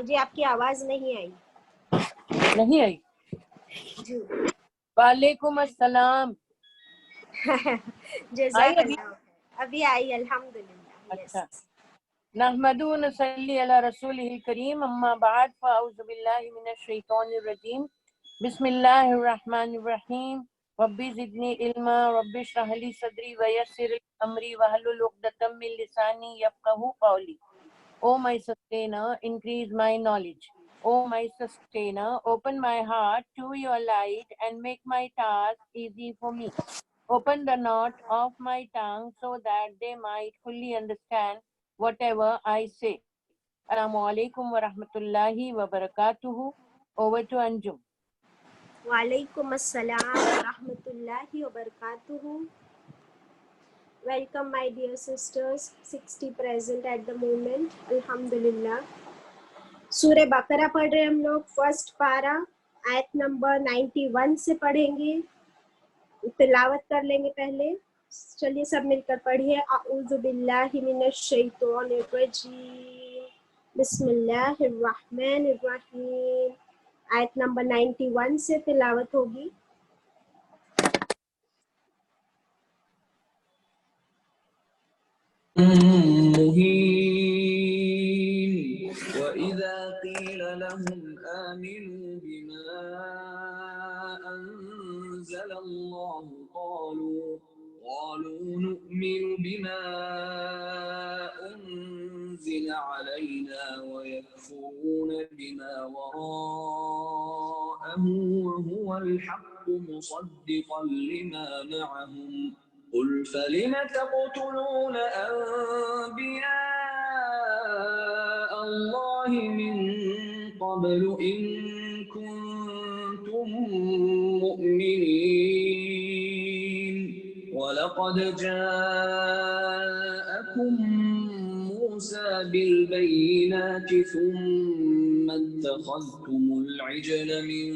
جی آپ کی آواز نہیں آئی. نہیں آئی. جی وعلیکم السلام. جزاک اللہ. ابھی آئی الحمدللہ. اچھا. نحمدہ و نصلی علی رسولہ الکریم، اما بعد فاعوذ باللہ من الشیطان الرجیم. بسم اللہ الرحمن الرحیم. رب زدنی علما رب اشرح لی صدری ویسر لی امری واحلل عقدۃ من لسانی یفقہوا قولی. O my sustainer, increase my knowledge. O my sustainer, open my heart to your light and make my task easy for me. Open the knot of my tongue so that they might fully understand whatever I say. Assalamu alaikum wa rahmatullahi wa barakatuhu. Over to Anjum. وعلیکم السلام ورحمۃ اللہ وبرکاتہ. Welcome my dear sisters, 60 present at the moment. الحمدللہ. سورہ بقرہ پڑھ رہے ہم لوگ. فرسٹ پارہ آیت نمبر 91 سے پڑھیں گے. تلاوت کر لیں گے پہلے. چلیے سب مل کر پڑھیے. اعوذ باللہ من الشیطان الرجیم. بسم اللہ الرحمن الرحیم. آیت نمبر 91 سے تلاوت ہوگی. مهين وإذا قيل لهم آمنوا بما أنزل الله قالوا نؤمن بما أنزل علينا ويكفرون بما وراءه وهو الحق مصدقا لما معهم. قل فلم تقتلون أنبياء الله من قبل إن كنتم مؤمنين ولقد جاءكم موسى بالبينات ثم اتخذتم العجل من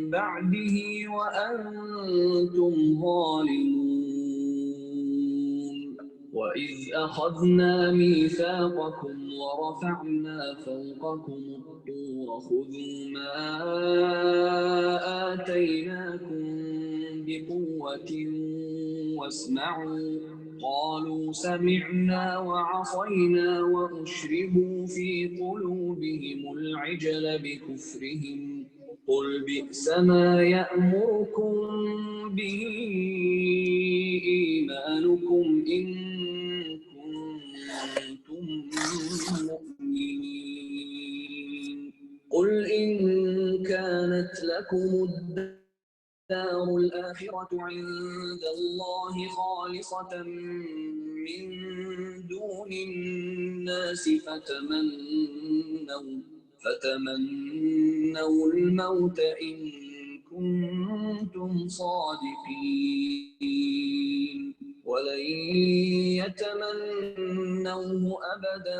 بعده وأنتم ظالمون. وَإِذْ أَخَذْنَا مِيثَاقَكُمْ وَرَفَعْنَا فَوْقَكُمُ الطُّورَ خُذُوا مَا آتَيْنَاكُمْ بِقُوَّةٍ وَاسْمَعُوا. قَالُوا سَمِعْنَا وَعَصَيْنَا وَأُشْرِبُوا فِي قُلُوبِهِمُ الْعِجْلَ بِكُفْرِهِمْ. قُلْ بِئْسَ مَا يَأْمُرُكُمْ بِهِ إِيمَانُكُمْ إِن كُنتُم مُّؤْمِنِينَ. قُلْ إِن كَانَتْ لَكُمُ الدَّارُ الْآخِرَةُ عِندَ اللَّهِ خَالِصَةً مِّن دُونِ النَّاسِ فتمنوا الموت إن كنتم صادقين ولن يتمنوه أبدا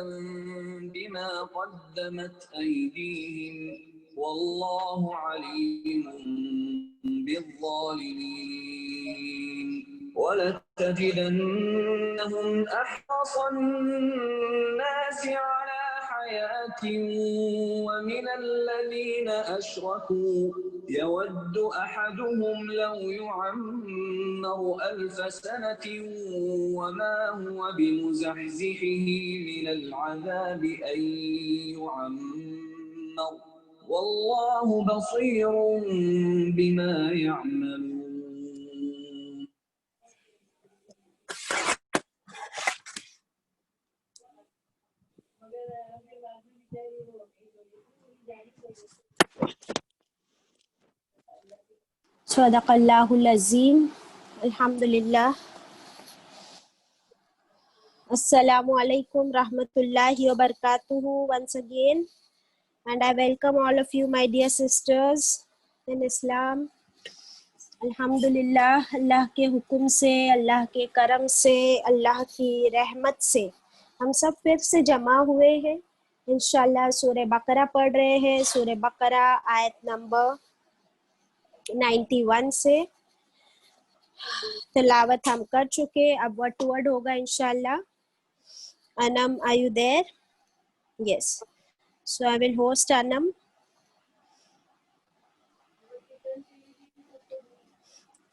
بما قدمت أيديهم والله عليم بالظالمين. ولتجدنهم أحرص الناس على حياة ومن الذين أشركوا يود أحدهم لو يعمر 1000 سنة وما هو بمزحزحه من العذاب أن يعمر والله بصير بما يعملون. صدق اللہ العظیم. الحمدللہ. السلام علیکم رحمۃ اللہ وبرکاتہ once again, and I welcome all of you my dear sisters in Islam. الحمدللہ اللہ کے حکم سے، اللہ کے کرم سے، اللہ کی رحمت سے ہم سب پھر سے جمع ہوئے ہیں. انشاءاللہ سورہ بقرہ پڑھ رہے ہیں. سورہ بقرہ آیت نمبر 91 سے تلاوت ہم کر چکے. اب ورڈ ٹو ورڈ ہوگا انشاءاللہ. انم are you there? Yes. So I will host Anam.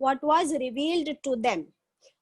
what was revealed to them।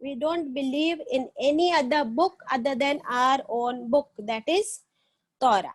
We don't believe in any other book other than our own book, that is Torah।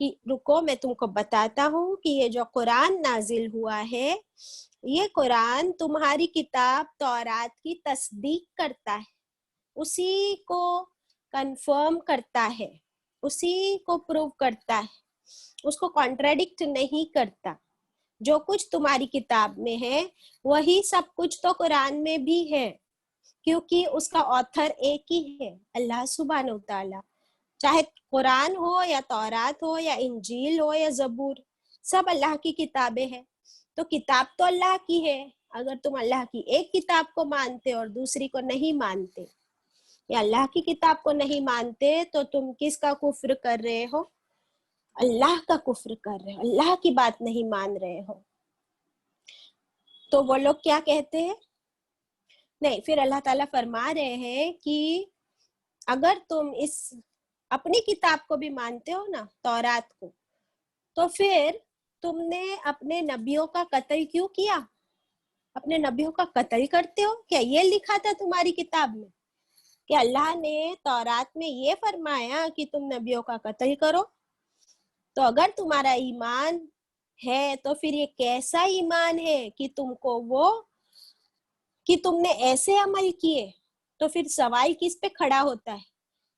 کہ رکو میں تم کو بتاتا ہوں کہ یہ جو قرآن نازل ہوا ہے یہ قرآن تمہاری کتاب تورات کی تصدیق کرتا ہے، اسی کو کنفرم کرتا ہے، اسی کو پروو کرتا ہے، اس کو کانٹراڈکٹ نہیں کرتا۔ جو کچھ تمہاری کتاب میں ہے وہی سب کچھ تو قرآن میں بھی ہے، کیونکہ اس کا آتھر ایک ہی ہے، اللہ سبحانہ و تعالیٰ۔ چاہے قرآن ہو یا تورات ہو یا انجیل ہو یا زبور، سب اللہ کی کتابیں ہیں۔ تو کتاب تو اللہ کی ہے، اگر تم اللہ کی ایک کتاب کو مانتے اور دوسری کو نہیں مانتے، یا اللہ کی کتاب کو نہیں مانتے، تو تم کس کا کفر کر رہے ہو؟ اللہ کا کفر کر رہے ہو، اللہ کی بات نہیں مان رہے ہو۔ تو وہ لوگ کیا کہتے ہیں؟ نہیں، پھر اللہ تعالیٰ فرما رہے ہیں کہ اگر تم اس اپنی کتاب کو بھی مانتے ہو نا، تورات کو، تو پھر تم نے اپنے نبیوں کا قتل کیوں کیا؟ اپنے نبیوں کا قتل کرتے ہو؟ کیا یہ لکھا تھا تمہاری کتاب میں کہ اللہ نے تورات میں یہ فرمایا کہ تم نبیوں کا قتل کرو؟ تو اگر تمہارا ایمان ہے تو پھر یہ کیسا ایمان ہے کہ تم کو وہ کہ تم نے ایسے عمل کیے؟ تو پھر سوال کس پہ کھڑا ہوتا ہے؟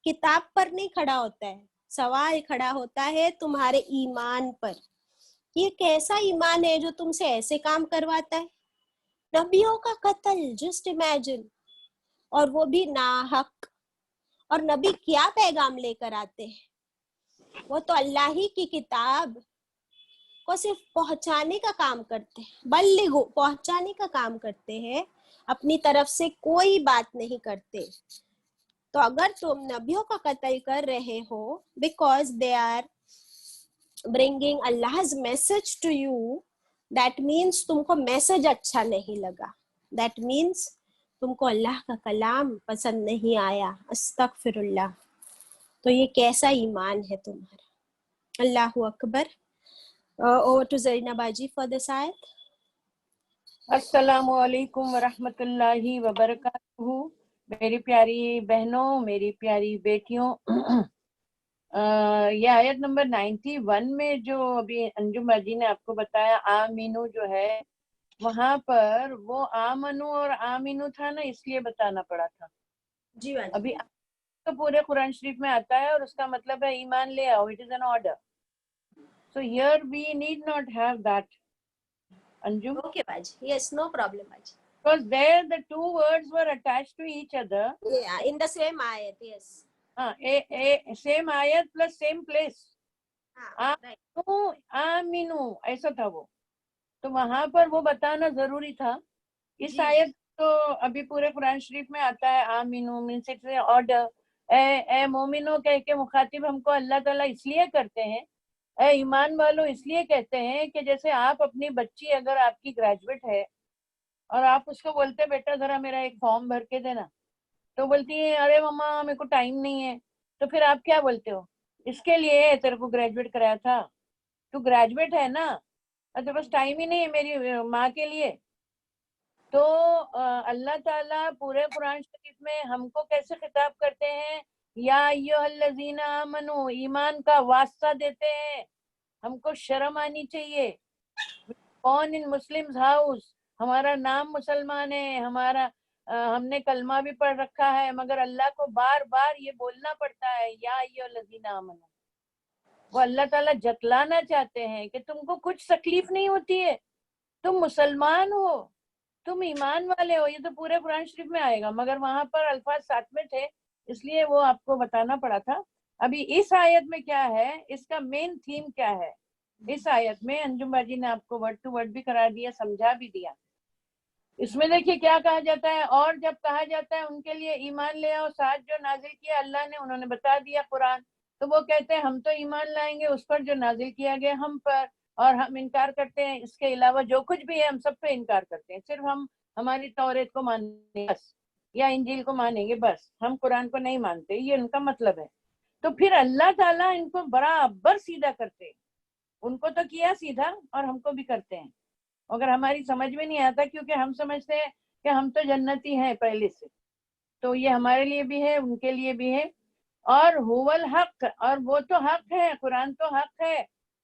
کتاب پر نہیں کھڑا ہوتا ہے، سوال کھڑا ہوتا ہے تمہارے ایمان پر۔ یہ کیسا ایمان ہے جو تم سے ایسے کام کرواتا ہے؟ نبیوں کا قتل، جسٹ امیجن، اور وہ بھی ناحق۔ اور نبی کیا پیغام لے کر آتے ہیں؟ وہ تو اللہ ہی کی کتاب کو صرف پہنچانے کا کام کرتے ہیں، بلغو، پہنچانے کا کام کرتے ہیں، اپنی طرف سے کوئی بات نہیں کرتے۔ تو اگر تم نبیوں کا قتل کر رہے ہو because they are bringing Allah's message to you, that means تم کو میسج اچھا نہیں لگا، that means تم کو اللہ کا کلام پسند نہیں آیا۔ استغفر اللہ۔ تو یہ کیسا ایمان ہے تمہارا؟ اللہ اکبر۔ Over to Zarina Baji for this ayat. السلام علیکم ورحمۃ اللہ وبرکاتہ۔ میری پیاری بہنوں، میری پیاری بیٹیوں، یہ آیت نمبر 91 میں جو ابھی انجم باجی نے آپ کو بتایا، آمینو جو ہے، وہاں پر وہ آمنو اور آمینو تھا نا، اس لیے بتانا پڑا تھا۔ جی باجی۔ ابھی تو پورے قرآن شریف میں آتا ہے اور اس کا مطلب ہے ایمان لے آؤ، it is an order. So here we need not have that, Anjum. Okay Baji, yes, no problem Baji. Because there the two words were attached to each other. Yeah, in the same ayat, yes. Same ayat plus same place. Right. آمینو ایسا تھا وہ، تو وہاں پر وہ بتانا ضروری تھا۔ اس جی۔ آیت تو ابھی پورے قرآن شریف میں آتا ہے، آمینو مینس اٹس آرڈر، اے مومنو کہہ کے مخاطب ہم کو اللہ تعالیٰ اس لیے کرتے ہیں، اے ایمان والو اس لیے کہتے ہیں کہ جیسے آپ اپنی بچی اگر آپ کی گریجویٹ ہے اور آپ اس کو بولتے بیٹا ذرا میرا ایک فارم بھر کے دینا، تو بولتی ہے ارے مما میرے کو ٹائم نہیں ہے، تو پھر آپ کیا بولتے ہو؟ اس کے لیے تیرے کو گریجویٹ کرایا تھا، تو گریجویٹ ہے نا، تیرے پاس ٹائم ہی نہیں ہے میری ماں کے لیے۔ تو اللہ تعالیٰ پورے قرآن شریف میں ہم کو کیسے خطاب کرتے ہیں؟ یا ایھا الذین آمنو، ایمان کا واسطہ دیتے ہیں۔ ہم کو شرم آنی چاہیے۔ کون ان مسلم ہاؤس، ہمارا نام مسلمان ہے، ہمارا ہم نے کلمہ بھی پڑھ رکھا ہے، مگر اللہ کو بار بار یہ بولنا پڑتا ہے یا ایھا الذین آمنو۔ وہ اللہ تعالیٰ جتلانا چاہتے ہیں کہ تم کو کچھ تکلیف نہیں ہوتی ہے، تم مسلمان ہو، تم ایمان والے ہو۔ یہ تو پورے قرآن شریف میں آئے گا، مگر وہاں پر الفاظ ساتھ میں تھے اس لیے وہ آپ کو بتانا پڑا تھا۔ ابھی اس آیت میں کیا ہے، اس کا مین تھیم کیا ہے؟ اس آیت میں انجم باجی نے آپ کو ورڈ ٹو ورڈ بھی کرا دیا، سمجھا بھی دیا۔ اس میں دیکھیے کیا کہا جاتا ہے، اور جب کہا جاتا ہے ان کے لیے ایمان لے آؤ، ساتھ جو نازل کیا اللہ نے، انہوں نے بتا دیا قرآن، تو وہ کہتے ہیں ہم تو ایمان لائیں گے اس پر جو نازل کیا گیا ہم پر، اور ہم انکار کرتے ہیں اس کے علاوہ جو کچھ بھی ہے ہم سب پہ انکار کرتے ہیں، صرف ہم ہماری توریت کو مانیں گے بس، یا انجیل کو مانیں گے بس، ہم قرآن کو نہیں مانتے، یہ ان کا مطلب ہے۔ تو پھر اللہ تعالیٰ ان کو برابر سیدھا کرتے ہیں، ان کو تو کیا سیدھا اور ہم کو بھی کرتے ہیں، اگر ہماری سمجھ میں نہیں آتا، کیونکہ ہم سمجھتے ہیں کہ ہم تو جنتی ہیں پہلے سے، تو یہ ہمارے لیے بھی ہے ان کے لیے بھی ہے۔ اور هو الحق، اور وہ تو حق ہے، قرآن تو حق ہے.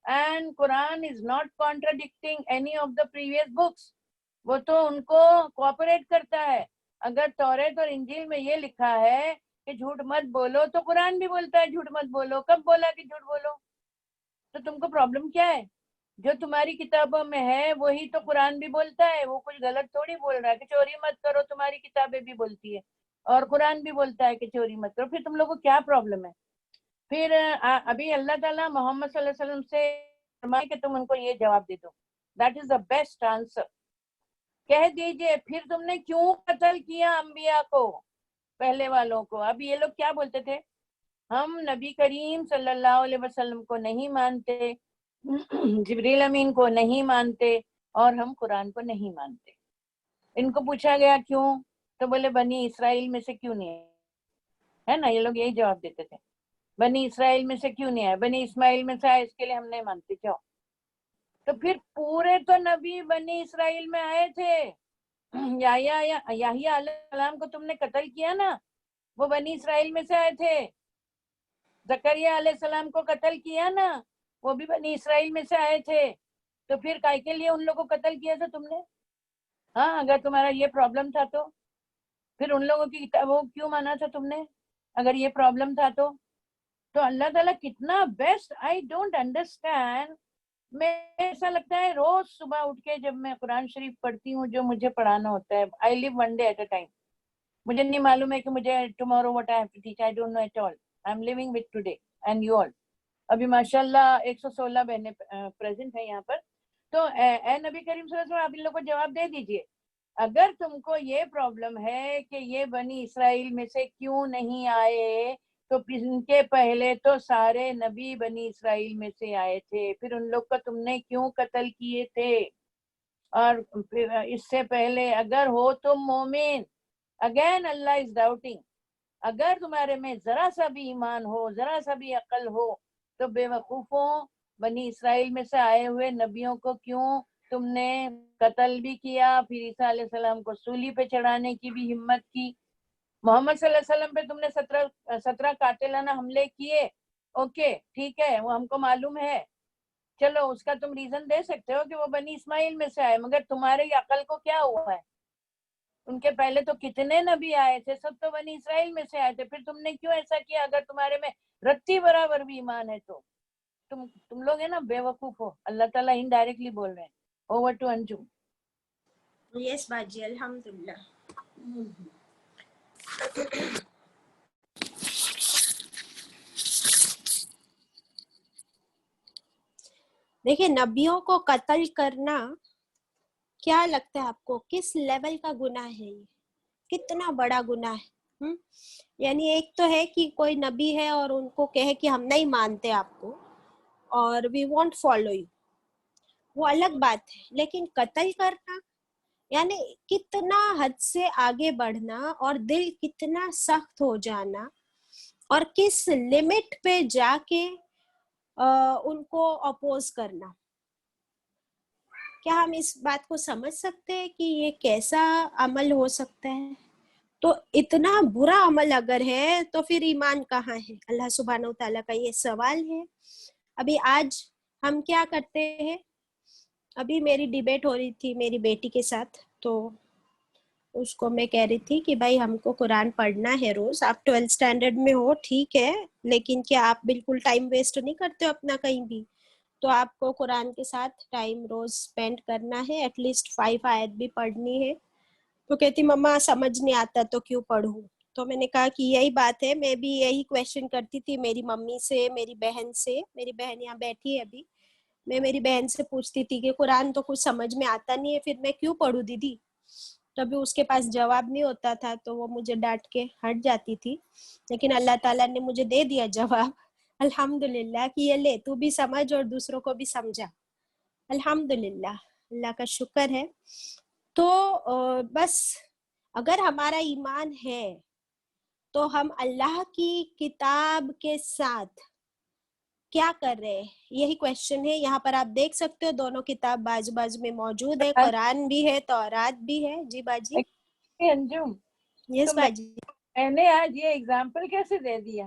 And Quran is not contradicting any of the previous books. وہ تو ان کو کوآپریٹ کرتا ہے. اگر توریت اور انجیل میں یہ لکھا ہے کہ جھوٹ مت بولو، تو قرآن بھی بولتا ہے جھوٹ مت بولو. کب بولا کہ جھوٹ بولو؟ تو تم کو پرابلم کیا ہے؟ جو تمہاری کتابوں میں ہے وہی تو قرآن بھی بولتا ہے. وہ کچھ غلط تھوڑی بول رہا ہے کہ چوری مت کرو، تمہاری کتابیں بھی بولتی ہے اور قرآن بھی بولتا ہے کہ چوری مت کرو. پھر تم لوگوں کو کیا پرابلم ہے؟ پھر ابھی اللہ تعالیٰ محمد صلی اللہ علیہ وسلم سے فرمائے کہ تم ان کو یہ جواب دے دو. That is the best answer. کہہ دیجئے پھر تم نے کیوں قتل کیا انبیاء کو، پہلے والوں کو. اب یہ لوگ کیا بولتے تھے؟ ہم نبی کریم صلی اللہ علیہ وسلم کو نہیں مانتے، جبریل امین کو نہیں مانتے، اور ہم قرآن کو نہیں مانتے. ان کو پوچھا گیا کیوں، تو بولے بنی اسرائیل میں سے کیوں نہیں ہے نا. یہ لوگ یہی جواب دیتے تھے، بنی اسرائیل میں سے کیوں نہیں آئے، بنی اسماعیل میں سے آئے، اس کے لیے ہم نہیں مانتے. جاؤ. تو پھر پورے تو نبی بنی اسرائیل میں آئے تھے. یحییٰ علیہ السلام کو تم نے قتل کیا نا، وہ بنی اسرائیل میں سے آئے تھے. زکریا علیہ السلام کو قتل کیا نا، وہ بھی بنی اسرائیل میں سے آئے تھے. تو پھر کائے کے لیے ان لوگوں کو قتل کیا تھا تم نے؟ ہاں، اگر تمہارا یہ پرابلم تھا تو پھر ان لوگوں کی وہ کیوں مانا تھا تم نے، اگر یہ پرابلم تھا تو اللہ تعالیٰ کتنا بیسٹ. I don't understand. میں ایسا لگتا ہے روز صبح اٹھ کے جب میں قرآن شریف پڑھتی ہوں جو مجھے پڑھانا ہوتا ہے، I live one day at a time. مجھے نہیں معلوم ہے کہ مجھے tomorrow what I have to teach. I don't know at all. I am living with today and you all. ابھی ماشاءاللہ 116 بہنیں پریزنٹ ہیں یہاں پر. تو اے نبی کریم صلی اللہ علیہ وسلم آپ ان لوگوں کو جواب دے دیجئے. اگر تم کو یہ پرابلم ہے کہ یہ بنی اسرائیل میں سے کیوں نہیں آئے، تو ان کے پہلے تو سارے نبی بنی اسرائیل میں سے آئے تھے. پھر ان لوگ کو تم نے کیوں قتل کیے تھے؟ اور پھر اس سے پہلے اگر ہو تم مومن، اگین اللہ از ڈاؤٹنگ. اگر تمہارے میں ذرا سا بھی ایمان ہو، ذرا سا بھی عقل ہو، تو بے وقوفوں بنی اسرائیل میں سے آئے ہوئے نبیوں کو کیوں تم نے قتل بھی کیا، پھر عیسیٰ علیہ السلام کو سولی پہ چڑھانے کی بھی ہمت کی. محمد صلی اللہ علیہ وسلم پہ تم نے 17 قاتلانہ حملے کیے. اوکے ٹھیک ہے، وہ ہم کو معلوم ہے. چلو اس کا تم ریزن دے سکتے ہو کہ وہ بنی اسماعیل میں سے آئے، مگر تمہارے عقل کو کیا ہوا ہے؟ ان کے پہلے تو کتنے نبی آئے تھے، سب تو بنی اسرائیل میں سے آئے تھے. پھر تم نے کیوں ایسا کیا؟ اگر تمہارے میں رتی برابر بھی ایمان ہے تو تم لوگ ہیں نا بے وقوف ہو. اللہ تعالیٰ انڈائریکٹلی بول رہے ہیں. اوور ٹو انجم. یس باجی الحمدللہ. دیکھیں نبیوں کو قتل کرنا کیا لگتا ہے آپ کو کس لیول کا گناہ ہے؟ یہ کتنا بڑا گناہ ہے. یعنی ایک تو ہے کہ کوئی نبی ہے اور ان کو کہے کہ ہم نہیں مانتے آپ کو اور وی وانٹ فالو یو، وہ الگ بات ہے. لیکن قتل کرنا یعنی کتنا حد سے آگے بڑھنا اور دل کتنا سخت ہو جانا، اور کس لمٹ پہ جا کے ان کو اپوز کرنا. کیا ہم اس بات کو سمجھ سکتے ہیں کہ یہ کیسا عمل ہو سکتا ہے؟ تو اتنا برا عمل اگر ہے تو پھر ایمان کہاں ہے؟ اللہ سبحانہ وتعالیٰ کا یہ سوال ہے. ابھی آج ہم کیا کرتے ہیں، ابھی میری ڈیبیٹ ہو رہی تھی میری بیٹی کے ساتھ، تو اس کو میں کہہ رہی تھی کہ بھائی ہم کو قرآن پڑھنا ہے روز. آپ 12 اسٹینڈرڈ میں ہو ٹھیک ہے، لیکن کیا آپ بالکل ٹائم ویسٹ نہیں کرتے ہو اپنا کہیں بھی؟ تو آپ کو قرآن کے ساتھ ٹائم روز سپینڈ کرنا ہے، ایٹ لیسٹ 5 آیت بھی پڑھنی ہے. تو کہتی مما سمجھ نہیں آتا تو کیوں پڑھوں؟ تو میں نے کہا کہ یہی بات ہے، میں بھی یہی کویسچن کرتی تھی میری ممی سے، میری بہن سے. میری بہن یہاں بیٹھی ہے ابھی. میں میری بہن سے پوچھتی تھی کہ قرآن تو کچھ سمجھ میں آتا نہیں ہے، پھر میں کیوں پڑھوں دیدی؟ تو ابھی اس کے پاس جواب نہیں ہوتا تھا تو وہ مجھے ڈانٹ کے ہٹ جاتی تھی. لیکن اللہ تعالیٰ نے مجھے دے دیا جواب الحمدللہ کہ یہ لے تو بھی سمجھ اور دوسروں کو بھی سمجھا. الحمدللہ، اللہ کا شکر ہے. تو بس اگر ہمارا ایمان ہے تو ہم اللہ کی کتاب کے ساتھ کیا کر رہے ہیں، یہی کویسچن ہے. یہاں پر آپ دیکھ سکتے ہو دونوں کتاب بازو بازو میں موجود ہے، قرآن بھی ہے تورات بھی ہے. جی باجی. انجم یس تو باجی. میں نے آج یہ ایگزامپل کیسے دے دیا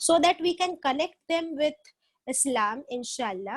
so that we can connect them with Islam inshallah.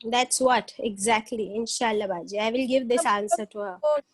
that's what exactly inshallah baji I will give this answer to her.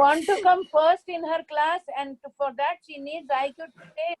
Want to come first in her class and for that she needs IQ to take,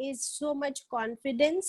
is so much confidence.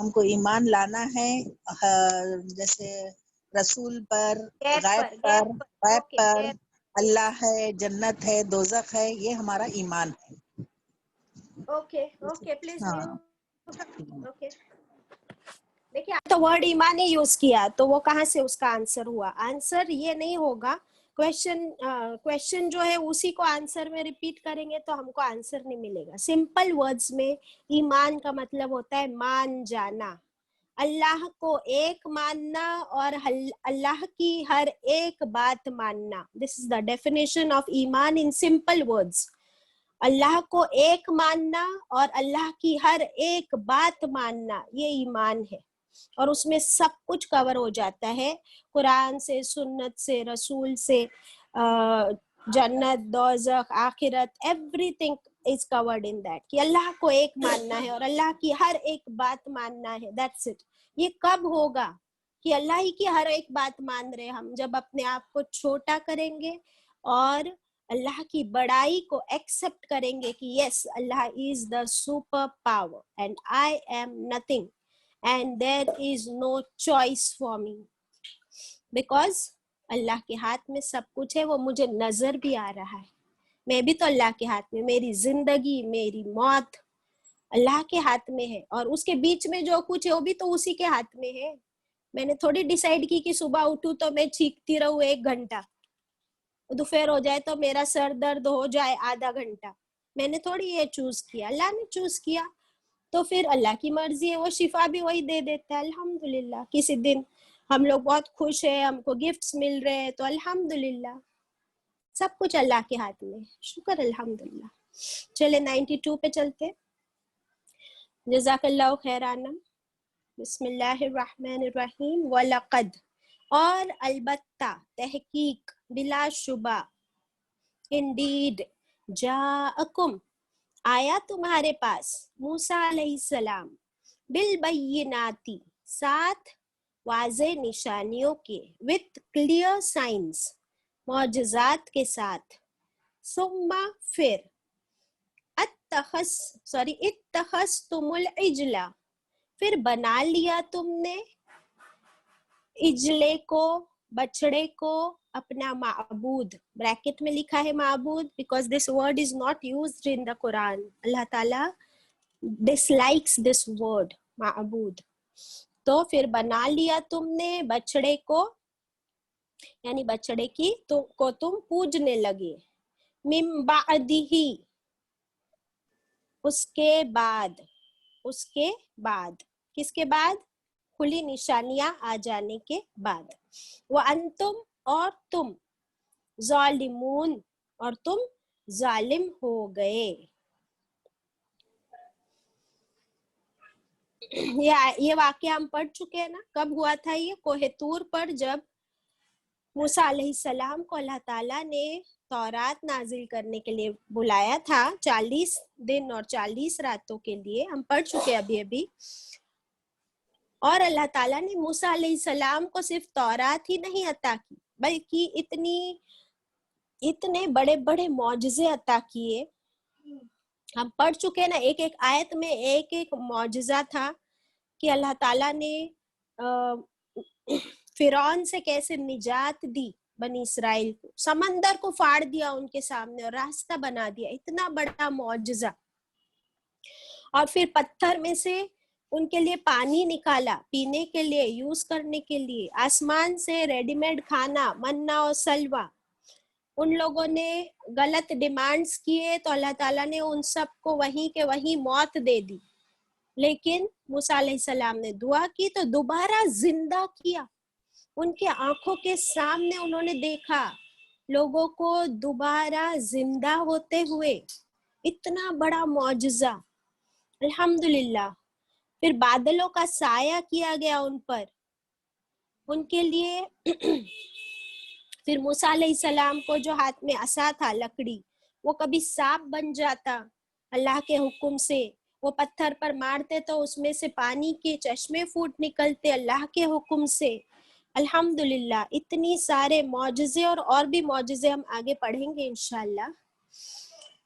ہم کو ایمان لانا ہے جیسے رسول پر، غیب پر okay اللہ ہے، جنت ہے، دوزخ ہے، یہ ہمارا ایمان ہے. اوکے پلیز ہاں میوٹ. اوکے دیکھیے تو ورڈ ایمان نے یوز کیا تو وہ کہاں سے اس کا آنسر ہوا. آنسر یہ نہیں ہوگا. کوشچن جو ہے اسی کو آنسر میں ریپیٹ کریں گے تو ہم کو آنسر نہیں ملے گا. سمپل ورڈز میں ایمان کا مطلب ہوتا ہے مان جانا، اللہ کو ایک ماننا اور اللہ کی ہر ایک بات ماننا. دس از دا ڈیفینیشن آف ایمان ان سمپل ورڈز. اللہ کو ایک ماننا اور اللہ کی ہر ایک بات ماننا، یہ ایمان ہے. اور اس میں سب کچھ کور ہو جاتا ہے، قرآن سے، سنت سے، رسول سے، جنت، دوزخ، آخرت، every thing is chord in that. کہ اللہ کو ایک ماننا ہے اور اللہ کی ہر ایک بات ماننا ہے. That's it. یہ کب ہوگا کہ اللہ ہی کی ہر ایک بات مان رہے ہم؟ جب اپنے آپ کو چھوٹا کریں گے اور اللہ کی بڑائی کو ایکسپٹ کریں گے کہ یس اللہ is the super power and I am nothing and there is no choice for me, because اللہ کے ہاتھ میں سب کچھ ہے. وہ مجھے نظر بھی آ رہا ہے، میں بھی تو اللہ کے ہاتھ میں، میری زندگی، میری موت اللہ کے ہاتھ میں ہے، اور اس کے بیچ میں جو کچھ ہے وہ بھی تو اسی کے ہاتھ میں ہے. میں نے تھوڑی ڈیسائیڈ کی کہ صبح اٹھوں تو میں چیختی رہوں 1 گھنٹہ، دوپہر ہو جائے تو میرا سر درد ہو جائے آدھا گھنٹہ. میں نے تھوڑی یہ چوز کیا، اللہ نے چوز کیا. تو پھر اللہ کی مرضی ہے، وہ شفا بھی وہی دے دیتا ہے. الحمدللہ. کسی دن ہم لوگ بہت خوش ہیں، ہم کو گفٹس مل رہے ہیں تو الحمدللہ. سب کچھ اللہ کے ہاتھ میں، شکر الحمدللہ. چلے 92 پہ چلتے. جزاک اللہ خیرانہ. بسم اللہ الرحمن الرحیم. وَلَقَدْ، اور البتہ، تحقیق، بلا شبہ، انڈیڈ، جاءکم، آیا تمہارے پاس، موسیٰ علیہ السلام، بالبیناتی، ساتھ واضح نشانیوں کے، with clear signs، معجزات کے ساتھ. ثم، پھر، اتخذتم العجل، پھر بنا لیا تم نے اجلے کو، بچڑے کو، اپنا معبود. بریکٹ میں لکھا ہے معبود because this word is not used in the Quran. اللہ تعالیٰ dislikes this word معبود. تو پھر بنا لیا تم نے بچڑے کو، یعنی بچڑے کی کو تم پوجنے لگے. من بعدہ، اس کے بعد. اس کے بعد کس کے بعد؟ کھلی نشانیاں آ جانے کے بعد. وَأَنْتُمْ، اور تم، ظالمون، اور تم ظالم ہو گئے. یہ واقعہ ہم پڑھ چکے ہیں نا. کب ہوا تھا یہ؟ کوہ طور پر، جب موسیٰ علیہ السلام کو اللہ تعالیٰ نے تورات نازل کرنے کے لیے بلایا تھا 40 دن اور 40 راتوں کے لیے. ہم پڑھ چکے ابھی. اور اللہ تعالیٰ نے موسیٰ علیہ السلام کو صرف تورات ہی نہیں عطا کی، بلکہ اتنے بڑے بڑے معجزے عطا کیے. ہم پڑھ چکے نا، ایک ایک آیت میں ایک ایک معجزہ تھا کہ اللہ تعالیٰ نے فرعون سے کیسے نجات دی بنی اسرائیل کو، سمندر کو پھاڑ دیا ان کے سامنے اور راستہ بنا دیا. اتنا بڑا معجزہ. اور پھر پتھر میں سے ان کے لیے پانی نکالا، پینے کے لیے، یوز کرنے کے لیے. آسمان سے ریڈی میڈ کھانا، منا اور سلوا. ان لوگوں نے غلط ڈیمانڈز کیے تو اللہ تعالیٰ نے ان سب کو وہیں کے وہیں موت دے دی. لیکن موسیٰ علیہ السلام نے دعا کی تو دوبارہ زندہ کیا. ان کے آنکھوں کے سامنے انہوں نے دیکھا لوگوں کو دوبارہ زندہ ہوتے ہوئے. اتنا بڑا معجزہ. الحمدللہ. پھر بادلوں کا سایہ کیا گیا ان پر، ان کے لیے. پھر موسیٰ علیہ السلام کو جو ہاتھ میں عصا تھا، لکڑی، وہ کبھی سانپ بن جاتا اللہ کے حکم سے. وہ پتھر پر مارتے تو اس میں سے پانی کے چشمے پھوٹ نکلتے اللہ کے حکم سے. الحمدللہ. اتنی سارے معجزے اور بھی معجزے ہم آگے پڑھیں گے انشاءاللہ.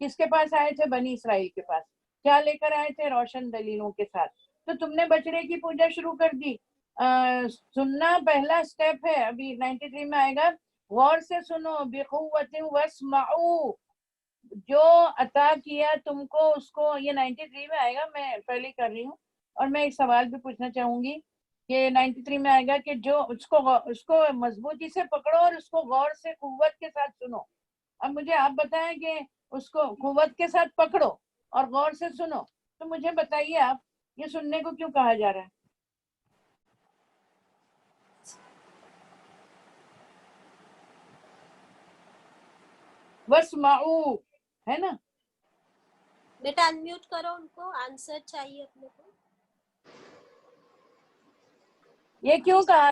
کس کے پاس آئے تھے؟ بنی اسرائیل کے پاس. کیا لے کر آئے تھے؟ روشن دلیلوں کے ساتھ. تو تم نے بچڑے کی پوجا شروع کر دی. سننا پہلا سٹیپ ہے. ابھی 93 میں آئے گا, غور سے سنو. بِقُوَّةٍ وَاسْمَعُوا, جو عطا کیا تم کو اس کو. یہ 93 میں آئے گا, میں پہلے کر رہی ہوں. اور میں ایک سوال بھی پوچھنا چاہوں گی کہ 93 میں آئے گا کہ جو اس کو مضبوطی سے پکڑو اور اس کو غور سے قوت کے ساتھ سنو. اب مجھے آپ بتائیں کہ اس کو قوت کے ساتھ پکڑو اور غور سے سنو, تو مجھے بتائیے آپ یہ سننے کو کیوں کہا جا رہا ہے؟ وَاسْمَعُوا ہے نا. بیٹا انمیوٹ کرو ان کو, آنسر چاہیے اپنے کو. یہ کیوں کہا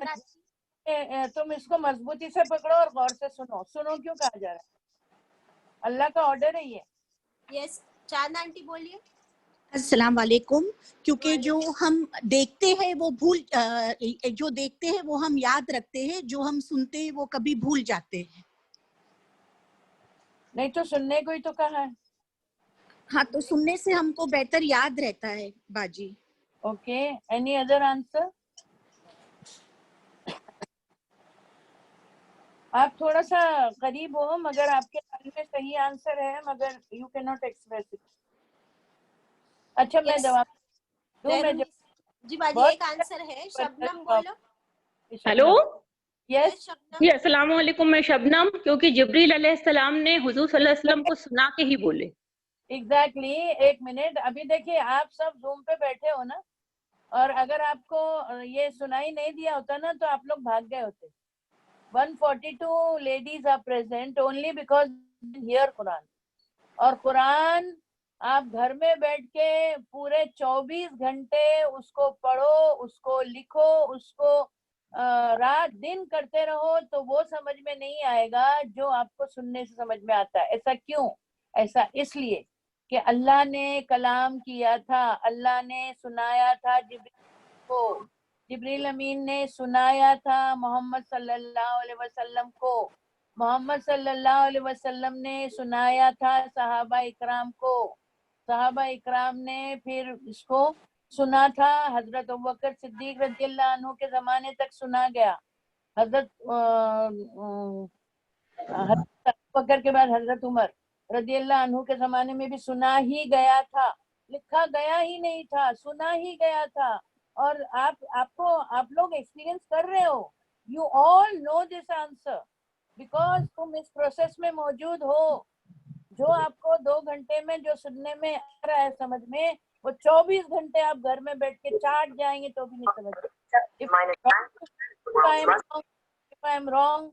تم اس کو مضبوطی سے پکڑو اور غور سے سنو. سنو کیوں کہا جا رہا ہے؟ اللہ کا آرڈر ہے یہ. یس, چاند آنٹی بولیے. السلام علیکم. کیونکہ جو ہم دیکھتے ہیں وہ جو دیکھتے ہیں وہ ہم یاد رکھتے ہیں, جو ہم سنتے ہیں وہ کبھی بھول جاتے ہیں. نہیں تو سننے کو ہی تو کہا ہے. ہاں, تو سننے سے ہم کو بہتر یاد رہتا ہے باجی. Okay, any other answer? آپ تھوڑا سا قریب ہو مگر آپ کے بارے میں صحیح آنسر ہے, مگر یو کی ناٹ ایکسپریس اٹ. اچھا میں جواب دوں. میں جی باجی ایک آنسر ہے. شبنم بولو. ہیلو, یس شبنم. جی السلام علیکم. میں شبنم, کیونکہ جبریل علیہ السلام نے حضور صلی اللہ علیہ وسلم کو سنا کے ہی بولے. ایگزیکٹلی. ایک منٹ, ابھی دیکھیے آپ سب زوم پہ بیٹھے ہو نا, اور اگر آپ کو یہ سنائی نہیں دیا ہوتا نا تو آپ لوگ بھاگ گئے ہوتے. 142 ladies are present only because they hear Quran. اور قرآن آپ گھر میں بیٹھ کے پورے 24 گھنٹے اس کو پڑھو, اس کو لکھو, اس کو رات دن کرتے رہو تو وہ سمجھ میں نہیں آئے گا جو آپ کو سننے سے سمجھ میں آتا ہے. ایسا کیوں؟ ایسا اس لیے کہ اللہ نے کلام کیا تھا, اللہ نے سنایا تھا جبریل کو, جبریل امین نے سنایا تھا محمد صلی اللہ علیہ وسلم کو, محمد صلی اللہ علیہ وسلم نے سنایا تھا صحابہ اکرام کو, صحابہ اکرام نے پھر اس کو سنا تھا. حضرت ابوبکر صدیق رضی اللہ عنہ کے زمانے تک سنا گیا. حضرت ابوبکر کے بعد حضرت عمر رضی اللہ عنہ کے زمانے میں بھی سنا ہی گیا تھا, لکھا گیا ہی نہیں تھا, سنا ہی گیا تھا. اور آپ لوگ ایکسپیرینس کر رہے ہو. You all know this answer because تم اس پروسیس میں موجود ہو. جو آپ کو 2 گھنٹے میں جو سننے میں آ رہا ہے سمجھ میں, وہ 24 گھنٹے آپ گھر میں بیٹھ کے چاٹ جائیں گے تو بھی نہیں سمجھ. If I am wrong,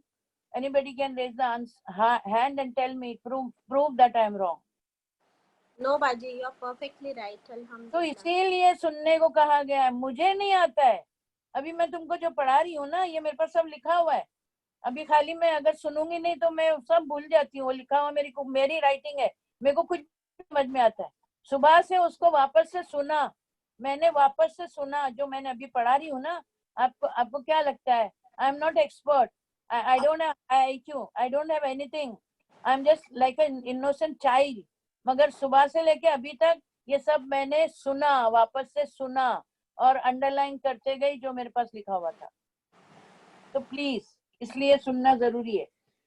anybody can raise the hand and tell me, prove that I am wrong. No باجی, you are perfectly right. الحمدللہ. تو اسی لیے سننے کو کہا گیا ہے. مجھے نہیں آتا ہے. ابھی میں تم کو جو پڑھا رہی ہوں نا, یہ میرے پاس سب لکھا ہوا ہے. ابھی خالی میں اگر سنوں گی نہیں تو میں سب بھول جاتی ہوں. وہ لکھا ہوا میری رائٹنگ ہے, میرے کو کچھ سمجھ میں آتا ہے. صبح سے اس کو واپس سے سنا, میں نے واپس سے سنا جو میں نے ابھی پڑھا رہی ہوں نا. آپ کو کیا لگتا ہے؟ I am not expert. I don't have IQ. I don't have anything. I am just like an innocent child. مگر صبح سے لے کے ابھی تک یہ سب میں نے سنا, واپس سے سنا اور انڈر لائن کرتے گئی جو میرے پاس لکھا ہوا تھا. تو پلیز اس لیے سننا ضروری ہے.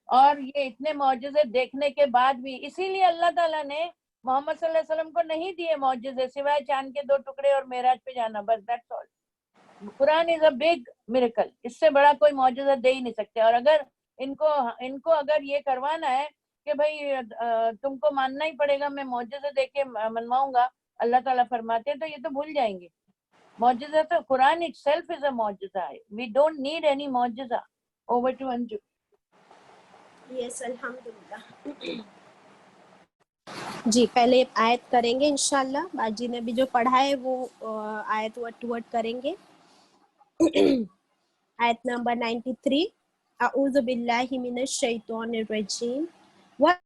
اور یہ اتنے معجزے دیکھنے کے بعد بھی, اسی لیے اللہ تعالیٰ نے محمد صلی اللہ علیہ وسلم کو نہیں دیے معجزے سوائے چاند کے 2 ٹکڑے اور معراج پہ جانا, بس دیٹس آل. قرآن از اے بگ میریکل. اس سے بڑا کوئی معجزہ دے ہی نہیں سکتے. اور اگر ان کو اگر یہ کروانا ہے کہ بھائی تم کو ماننا ہی پڑے گا, میں معجزہ دے کے منواؤں گا, اللہ تعالیٰ فرماتے ہیں, تو یہ تو بھول جائیں گے. معجزہ تو قرآن itself is a معجزہ ہے. We don't need any معجزہ. Over to Anju. یس الحمدللہ. جی پہلے آیت کریں گے انشاءاللہ. باجی نے بھی جو پڑھا ہے وہ آیت ورڈ ٹو ورڈ کریں گے. آیت نمبر 93. اعوذ باللہ من الشیطان الرجیم.